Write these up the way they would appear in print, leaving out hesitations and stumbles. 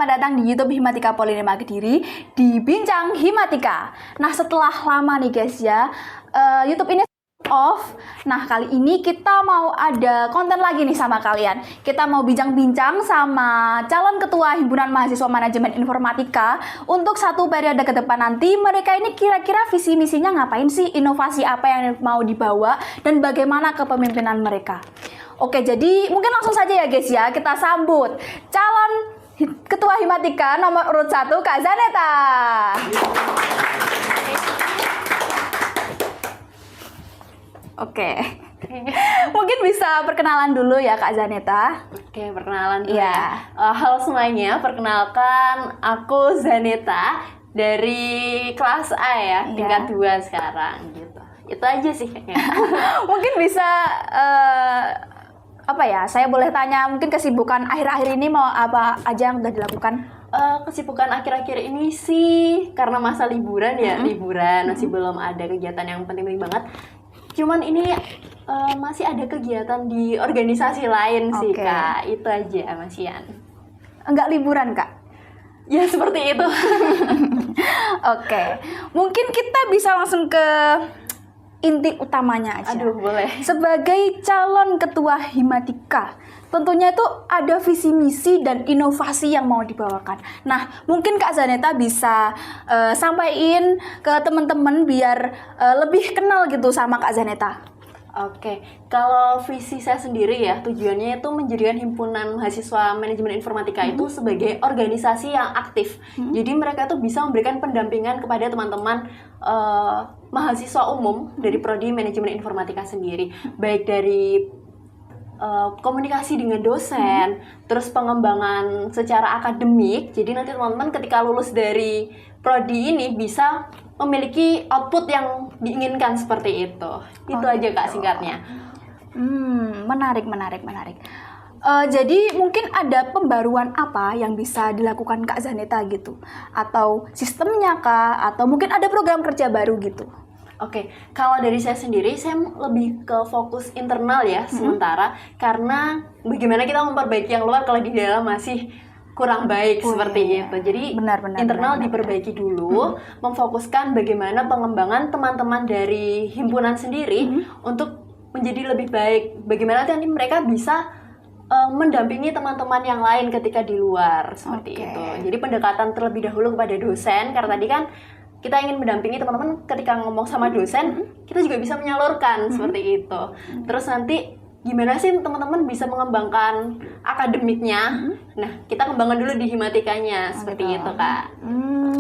selamat datang di YouTube Himatika Polinema Kediri di Bincang Himatika. Nah, setelah lama nih guys ya, YouTube ini off. Nah, kali ini kita mau ada konten lagi nih sama kalian. Kita mau bincang-bincang sama calon ketua Himpunan Mahasiswa Manajemen Informatika untuk satu periode ke depan nanti. Mereka ini kira-kira visi misinya ngapain sih, inovasi apa yang mau dibawa, dan bagaimana kepemimpinan mereka. Oke, jadi mungkin langsung saja ya guys ya, kita sambut calon Ketua Himatika nomor urut 1, Kak Zaneta. Oke. Mungkin bisa perkenalan dulu ya Kak Zaneta. Oke, perkenalan dulu ya. Halo semuanya, perkenalkan aku Zaneta dari kelas A ya, tingkat 2 sekarang gitu. Itu aja sih kayaknya. Mungkin bisa apa ya, saya boleh tanya mungkin kesibukan akhir-akhir ini mau apa aja yang udah dilakukan? Kesibukan akhir-akhir ini sih karena masa liburan ya, liburan masih belum ada kegiatan yang penting-penting banget. Cuman ini masih ada kegiatan di organisasi lain sih Kak, itu aja Mas Ian. Enggak liburan Kak? Ya seperti itu. Oke, mungkin kita bisa langsung ke inti utamanya aja. Aduh, boleh. Sebagai calon ketua Himatika, tentunya itu ada visi misi dan inovasi yang mau dibawakan. Nah, mungkin Kak Zaneta bisa sampaikan ke teman-teman biar lebih kenal gitu sama Kak Zaneta. Oke, kalau visi saya sendiri ya, tujuannya itu menjadikan Himpunan Mahasiswa Manajemen Informatika itu sebagai organisasi yang aktif. Jadi mereka tuh bisa memberikan pendampingan kepada teman-teman mahasiswa umum dari Prodi Manajemen Informatika sendiri, baik dari komunikasi dengan dosen, terus pengembangan secara akademik. Jadi nanti teman-teman ketika lulus dari prodi ini bisa memiliki output yang diinginkan seperti itu. Itu aja Kak singkatnya. Menarik. Jadi mungkin ada pembaruan apa yang bisa dilakukan Kak Zaneta gitu? Atau sistemnya Kak? Atau mungkin ada program kerja baru gitu? Oke, kalau dari saya sendiri, saya lebih ke fokus internal ya sementara, karena bagaimana kita memperbaiki yang luar kalau di dalam masih kurang baik seperti itu. Jadi internal diperbaiki dulu, memfokuskan bagaimana pengembangan teman-teman dari himpunan sendiri untuk menjadi lebih baik. Bagaimana nanti mereka bisa mendampingi teman-teman yang lain ketika di luar seperti itu. Jadi pendekatan terlebih dahulu kepada dosen, karena tadi kan kita ingin mendampingi teman-teman ketika ngomong sama dosen, kita juga bisa menyalurkan seperti itu. Terus nanti gimana sih teman-teman bisa mengembangkan akademiknya? Nah, kita kembangkan dulu di himatikanya seperti itu Kak.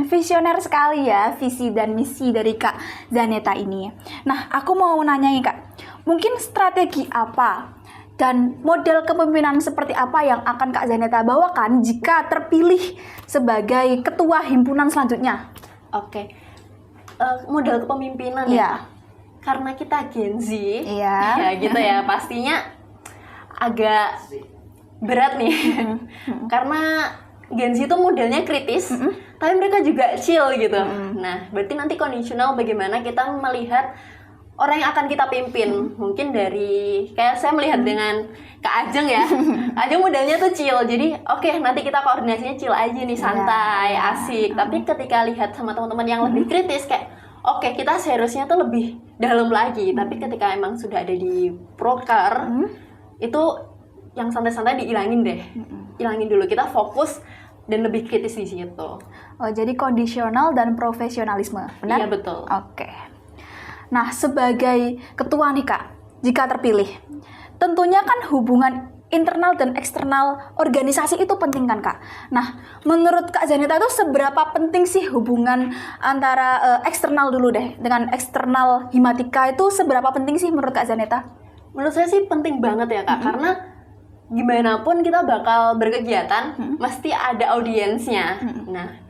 Visioner sekali ya visi dan misi dari Kak Zaneta ini. Nah, aku mau nanyain Kak, mungkin strategi apa dan model kepemimpinan seperti apa yang akan Kak Zaneta bawakan jika terpilih sebagai ketua himpunan selanjutnya? Oke, model kepemimpinan ya. Karena kita Gen Z, ya gitu ya, pastinya agak berat nih. Karena Gen Z itu modelnya kritis, tapi mereka juga chill gitu. Nah, berarti nanti kondisional bagaimana kita melihat orang yang akan kita pimpin. Mungkin dari, kayak saya melihat dengan Kak Ajeng ya. Ajeng modelnya tuh chill, jadi oke, nanti kita koordinasinya chill aja nih, santai, asik. Tapi ketika lihat sama teman-teman yang lebih kritis, kayak oke, kita seriusnya tuh lebih dalam lagi. Tapi ketika emang sudah ada di proker, itu yang santai-santai dihilangin deh. Hilangin dulu, kita fokus dan lebih kritis di situ. Oh, jadi kondisional dan profesionalisme, benar? Iya, betul. Oke. Nah, sebagai ketua nih Kak, jika terpilih, tentunya kan hubungan internal dan eksternal organisasi itu penting kan Kak? Nah, menurut Kak Zaneta itu seberapa penting sih hubungan antara eksternal dulu deh, dengan eksternal Himatika itu seberapa penting sih menurut Kak Zaneta? Menurut saya sih penting banget ya Kak, karena gimana pun kita bakal berkegiatan, mesti ada audiensnya. Nah,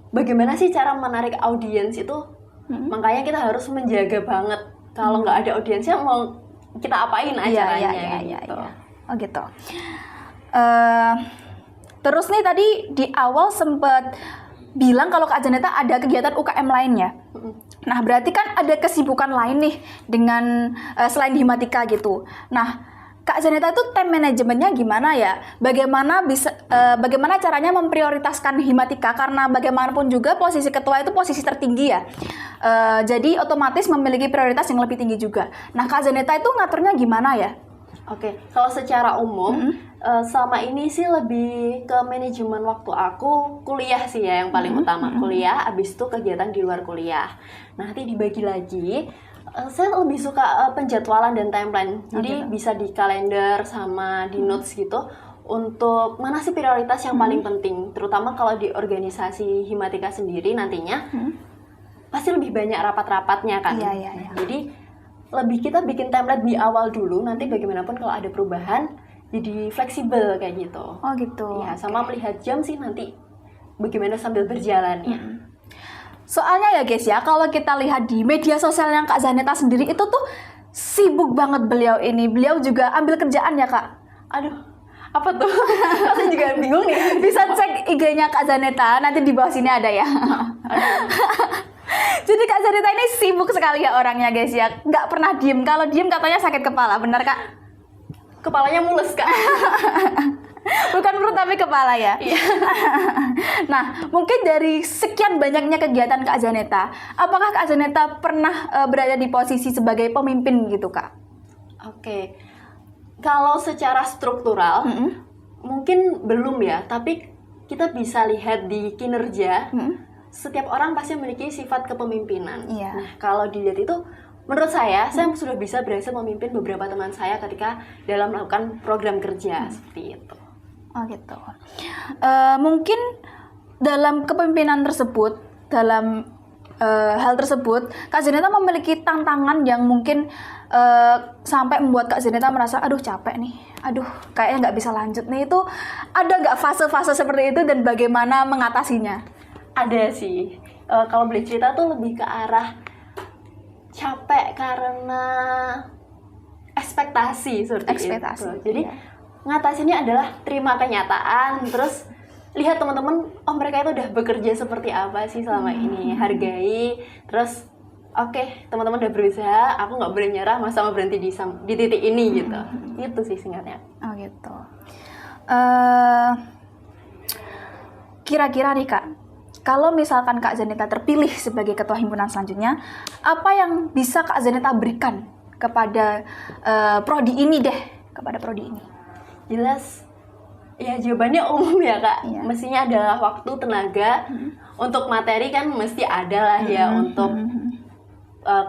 bagaimana sih cara menarik audiens itu? Makanya kita harus menjaga banget. Kalau nggak ada audiensnya, mau kita apain acaranya gitu. Oh gitu. Terus nih tadi di awal sempat bilang kalau Kak Zaneta ada kegiatan UKM lainnya. Nah, berarti kan ada kesibukan lain nih dengan selain Himatika gitu. Nah, Kak Zaneta itu time manajemennya gimana ya? Bagaimana caranya memprioritaskan Himatika, karena bagaimanapun juga posisi ketua itu posisi tertinggi ya. Jadi otomatis memiliki prioritas yang lebih tinggi juga. Nah, Kak Zaneta itu ngaturnya gimana ya? Oke, kalau secara umum selama ini sih lebih ke manajemen waktu aku kuliah sih ya yang paling utama. Kuliah, abis itu kegiatan di luar kuliah. Nanti dibagi lagi. Saya lebih suka penjadwalan dan timeline. Jadi bisa di kalender sama di notes gitu untuk mana sih prioritas yang paling penting. Terutama kalau di organisasi Himatika sendiri nantinya pasti lebih banyak rapat-rapatnya kan. Iya. Jadi lebih kita bikin timeline di awal dulu. Nanti bagaimanapun kalau ada perubahan jadi fleksibel kayak gitu. Oh gitu. Iya, sama melihat jam sih nanti bagaimana sambil berjalannya. Soalnya ya guys ya, kalau kita lihat di media sosial yang Kak Zaneta sendiri itu tuh sibuk banget beliau ini. Beliau juga ambil kerjaan ya Kak. Aduh, apa tuh? Saya juga bingung nih. Bisa cek IG-nya Kak Zaneta, nanti di bawah sini ada ya. Jadi Kak Zaneta ini sibuk sekali ya orangnya guys ya. Nggak pernah diem. Kalau diem katanya sakit kepala, benar Kak? Kepalanya mules Kak. Bukan perut tapi kepala ya. Iya. Nah, mungkin dari sekian banyaknya kegiatan Kak Zaneta, apakah Kak Zaneta pernah berada di posisi sebagai pemimpin gitu Kak? Oke. Kalau secara struktural mungkin belum ya, tapi kita bisa lihat di kinerja. Setiap orang pasti memiliki sifat kepemimpinan. Iya. Nah, kalau dilihat itu menurut saya sudah bisa berhasil memimpin beberapa teman saya ketika dalam melakukan program kerja seperti itu. Oh gitu. Mungkin dalam kepemimpinan tersebut, dalam hal tersebut, Kak Zaneta memiliki tantangan yang mungkin sampai membuat Kak Zaneta merasa, aduh capek nih, aduh kayaknya nggak bisa lanjut nih. Itu ada nggak fase-fase seperti itu dan bagaimana mengatasinya? Ada sih. Kalau boleh cerita tuh lebih ke arah capek karena ekspektasi seperti itu. Jadi ngatasinnya adalah terima kenyataan, terus lihat teman-teman, oh mereka itu udah bekerja seperti apa sih selama ini, hargai, terus oke, teman-teman udah berusaha, aku nggak boleh nyerah, masa mau berhenti di titik ini gitu. Itu sih singkatnya. Oh gitu. Kira-kira nih Kak, kalau misalkan Kak Zaneta terpilih sebagai ketua himpunan selanjutnya, apa yang bisa Kak Zaneta berikan kepada prodi ini deh, kepada prodi ini? Jelas, ya jawabannya umum ya Kak. Iya. Mestinya adalah waktu, tenaga, untuk materi kan mesti ada lah ya, untuk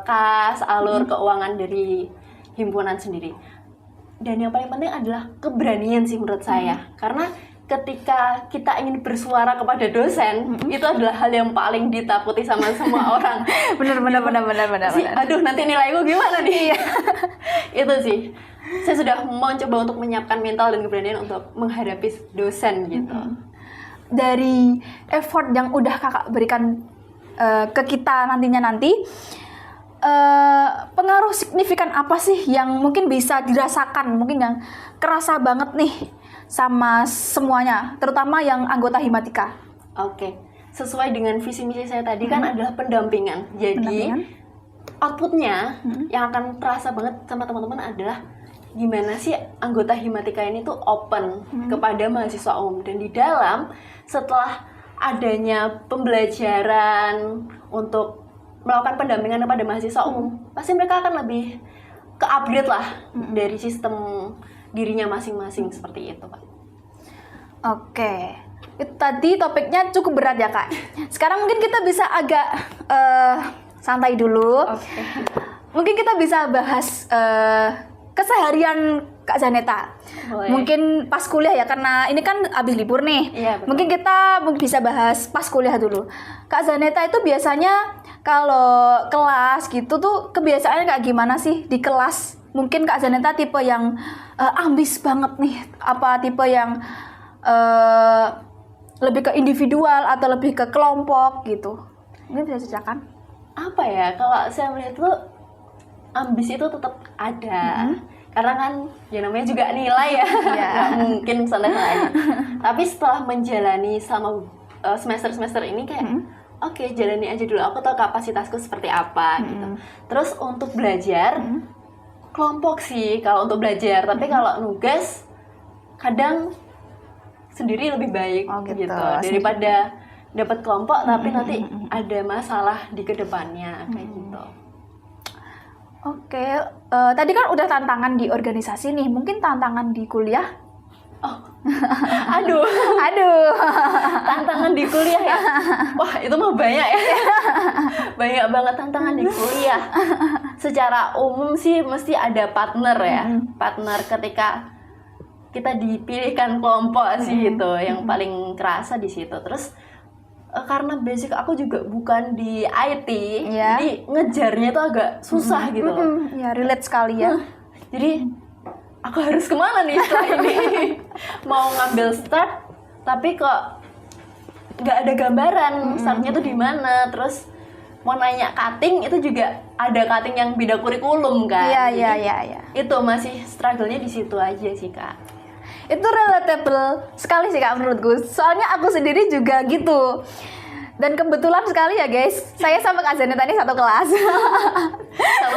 kas, alur keuangan dari himpunan sendiri. Dan yang paling penting adalah keberanian sih menurut saya, karena ketika kita ingin bersuara kepada dosen, itu adalah hal yang paling ditakuti sama semua orang. Benar. Aduh, nanti nilaiku gimana nih? Itu sih. Saya sudah mau coba untuk menyiapkan mental dan keberanian untuk menghadapi dosen gitu. Dari effort yang udah Kakak berikan ke kita nanti, pengaruh signifikan apa sih yang mungkin bisa dirasakan, mungkin yang kerasa banget nih sama semuanya, terutama yang anggota Himatika? Oke, sesuai dengan visi misi saya tadi kan adalah pendampingan. Jadi outputnya yang akan terasa banget sama teman-teman adalah gimana sih anggota Himatika ini tuh open kepada mahasiswa umum, dan di dalam setelah adanya pembelajaran untuk melakukan pendampingan kepada mahasiswa umum, pasti mereka akan lebih ke-upgrade lah dari sistem dirinya masing-masing seperti itu Pak. Oke, itu tadi topiknya cukup berat ya Kak. Sekarang mungkin kita bisa agak santai dulu. Mungkin kita bisa bahas keseharian Kak Zaneta. Boleh. Mungkin pas kuliah ya, karena ini kan abis libur nih. Iya, betul. Mungkin kita bisa bahas pas kuliah dulu. Kak Zaneta itu biasanya kalau kelas gitu tuh kebiasaannya kayak gimana sih di kelas? Mungkin Kak Zaneta tipe yang ambis banget nih, apa tipe yang lebih ke individual atau lebih ke kelompok gitu? Ini bisa ceritakan? Apa ya, kalau saya melihat tuh ambis itu tetap ada, karena kan ya namanya juga nilai ya, nggak mungkin santai aja. Tapi setelah menjalani selama semester ini kayak oke, jalani aja dulu, aku tahu kapasitasku seperti apa gitu. Terus untuk belajar kelompok sih kalau untuk belajar, tapi kalau nugas kadang sendiri lebih baik gitu daripada dapat kelompok tapi nanti ada masalah di kedepannya kayak gitu. Oke, tadi kan udah tantangan di organisasi nih, mungkin tantangan di kuliah? Aduh, tantangan di kuliah ya. Wah, itu mah banyak ya. Banyak banget tantangan di kuliah. Secara umum sih mesti ada partner ya. Partner ketika kita dipilihkan kelompok sih itu yang paling kerasa di situ. Terus karena basic aku juga bukan di IT, jadi ngejarnya itu agak susah gitu loh. Ya, relate sekali ya. Jadi aku harus kemana nih setelah ini? Mau ngambil start, tapi kok nggak ada gambaran startnya tuh di mana. Terus mau nanya cutting, itu juga ada cutting yang beda kurikulum kan. Iya. Itu masih struggle-nya di situ aja sih Kak. Itu relatable sekali sih Kak menurutku. Soalnya aku sendiri juga gitu. Dan kebetulan sekali ya guys, saya sama Kak Zaneta ini satu kelas.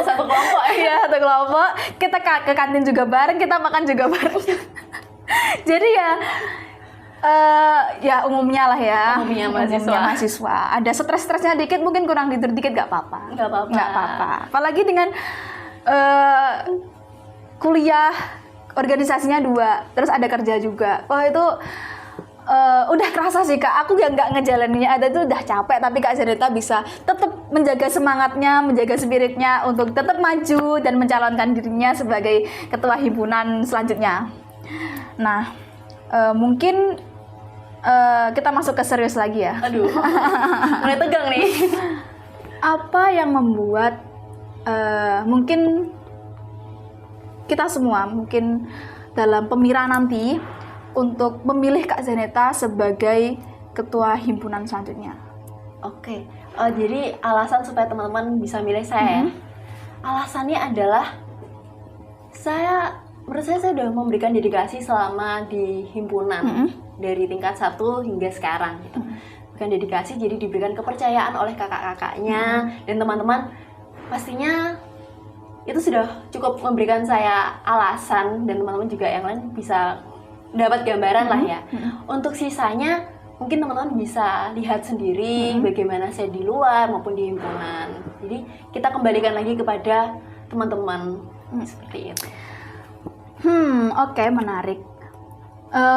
Satu kelompok ya? Iya, satu kelompok. Kita ke kantin juga bareng, kita makan juga bareng. Jadi ya umumnya lah ya. Umumnya mahasiswa. Ada stres-stresnya dikit, mungkin kurang tidur dikit gak apa-apa. Gak apa-apa. Apalagi dengan kuliah, organisasinya 2, terus ada kerja juga. Wah itu udah kerasa sih Kak, aku yang nggak ngejalaninnya ada tuh udah capek, tapi Kak Zaneta bisa tetap menjaga semangatnya, menjaga spiritnya untuk tetap maju dan mencalonkan dirinya sebagai ketua himpunan selanjutnya. Nah, mungkin kita masuk ke serius lagi ya. Aduh, mulai tegang nih. Apa yang membuat mungkin kita semua mungkin dalam pemilihan nanti untuk memilih Kak Zaneta sebagai ketua himpunan selanjutnya? Oke, jadi alasan supaya teman-teman bisa milih saya, alasannya adalah menurut saya sudah memberikan dedikasi selama di himpunan dari tingkat 1 hingga sekarang gitu. Bukan dedikasi, jadi diberikan kepercayaan oleh kakak-kakaknya dan teman-teman, pastinya itu sudah cukup memberikan saya alasan, dan teman-teman juga yang lain bisa dapat gambaran lah ya. Untuk sisanya mungkin teman-teman bisa lihat sendiri bagaimana saya di luar maupun di himpunan. Jadi kita kembalikan lagi kepada teman-teman seperti itu. Oke, menarik.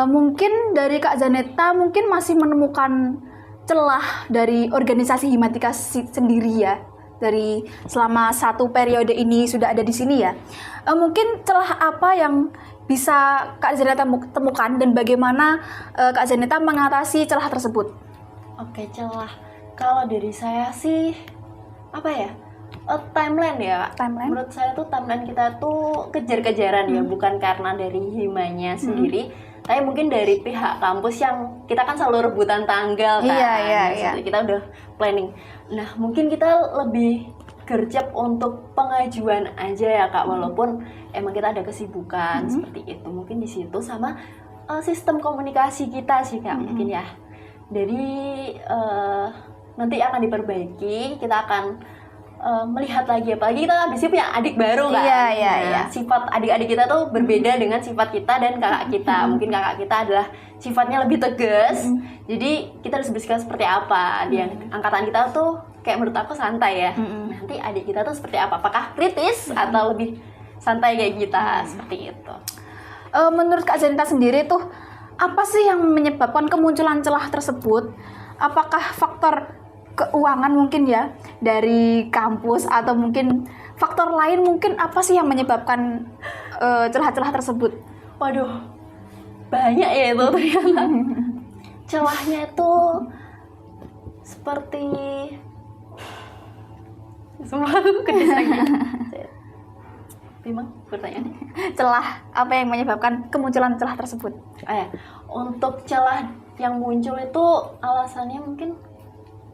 Mungkin dari Kak Zaneta mungkin masih menemukan celah dari organisasi Himatika sendiri ya. Dari selama 1 periode ini sudah ada di sini ya. Mungkin celah apa yang bisa Kak Zaneta temukan dan bagaimana Kak Zaneta mengatasi celah tersebut? Oke, celah. Kalau dari saya sih apa ya? Timeline ya. Timeline. Menurut saya tuh timeline kita tuh kejar-kejaran ya, bukan karena dari himanya sendiri, tapi mungkin dari pihak kampus yang kita kan selalu rebutan tanggal kan. Iya. Kita udah planning. Nah, mungkin kita lebih gercep untuk pengajuan aja ya Kak, walaupun emang kita ada kesibukan seperti itu. Mungkin di situ sama sistem komunikasi kita sih Kak, mungkin ya. Jadi nanti akan diperbaiki, kita akan melihat lagi, apalagi kita biasanya punya adik baru kan. Iya. Sifat adik-adik kita tuh berbeda dengan sifat kita dan kakak kita. Mungkin kakak kita adalah sifatnya lebih tegas, jadi kita harus bersikap seperti apa. Di angkatan kita tuh kayak menurut aku santai ya. Nanti adik kita tuh seperti apa? Apakah kritis atau lebih santai kayak kita? Seperti itu. Menurut Kak Zaneta sendiri tuh apa sih yang menyebabkan kemunculan celah tersebut? Apakah faktor keuangan mungkin ya dari kampus, atau mungkin faktor lain, mungkin apa sih yang menyebabkan celah-celah tersebut? Waduh, banyak ya itu ternyata. Celahnya itu seperti semua Bimang pertanyaannya. Celah apa yang menyebabkan kemunculan celah tersebut? Untuk celah yang muncul itu alasannya mungkin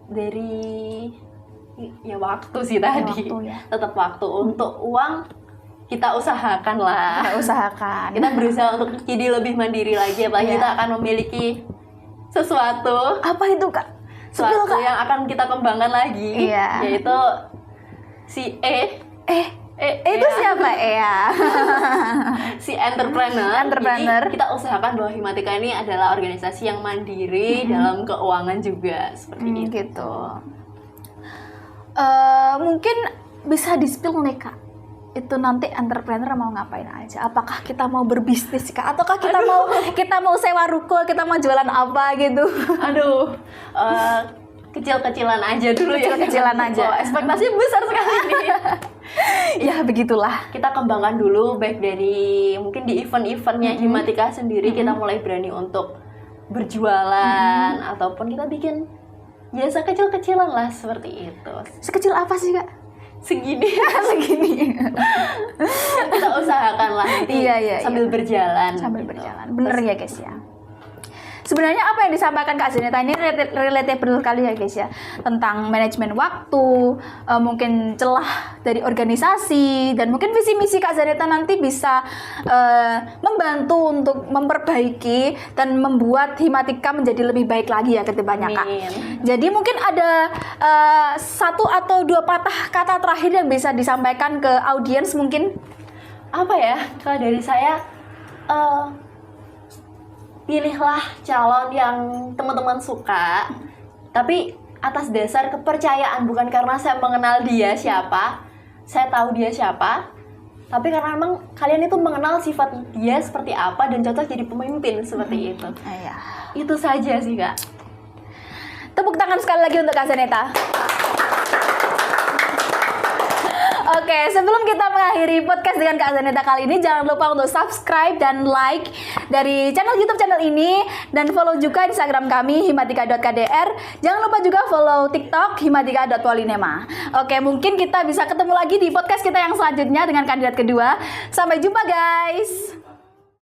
dari ya waktu sih tadi. Waktu, ya. Tetap waktu. Untuk uang kita usahakan lah. Kita berusaha untuk jadi lebih mandiri lagi, apalagi kita akan memiliki sesuatu. Apa itu Kak? Sesuatu yang akan kita kembangkan lagi, yaitu si Itu siapa si entrepreneur. Entrepreneur. Jadi kita usahakan bahwa Himatika ini adalah organisasi yang mandiri dalam keuangan juga seperti itu. Gitu. Mungkin bisa di-spill nih Kak. Itu nanti entrepreneur mau ngapain aja? Apakah kita mau berbisnis Kak? Ataukah kita mau sewa ruko, kita mau jualan apa gitu? Kecil-kecilan aja dulu Kecil-kecilan aja. Ekspektasinya besar sekali nih. Ya begitulah. Kita kembangkan dulu baik dari mungkin di event-eventnya Himatika sendiri kita mulai berani untuk berjualan ataupun kita bikin jasa kecil-kecilan lah seperti itu. Sekecil apa sih Kak? Segini. Kita usahakan lah nanti sambil berjalan. Bener ya guys ya. Sebenarnya apa yang disampaikan Kak Zaneta ini relatable kali ya guys ya, tentang manajemen waktu, mungkin celah dari organisasi, dan mungkin visi misi Kak Zaneta nanti bisa membantu untuk memperbaiki dan membuat Himatika menjadi lebih baik lagi ya kedepannya Kak. Jadi mungkin ada 1 atau 2 patah kata terakhir yang bisa disampaikan ke audiens mungkin. Apa ya, kalau dari saya pilihlah calon yang teman-teman suka, tapi atas dasar kepercayaan, bukan karena saya mengenal dia siapa, saya tahu dia siapa, tapi karena memang kalian itu mengenal sifat dia seperti apa dan cocok jadi pemimpin seperti itu. Itu saja sih Kak. Tepuk tangan sekali lagi untuk Kak Zaneta. Oke, sebelum kita mengakhiri podcast dengan Kak Zaneta kali ini, jangan lupa untuk subscribe dan like dari YouTube channel ini, dan follow juga Instagram kami himatika.kdr. Jangan lupa juga follow TikTok himatika.polinema. Oke, mungkin kita bisa ketemu lagi di podcast kita yang selanjutnya dengan kandidat kedua. Sampai jumpa guys.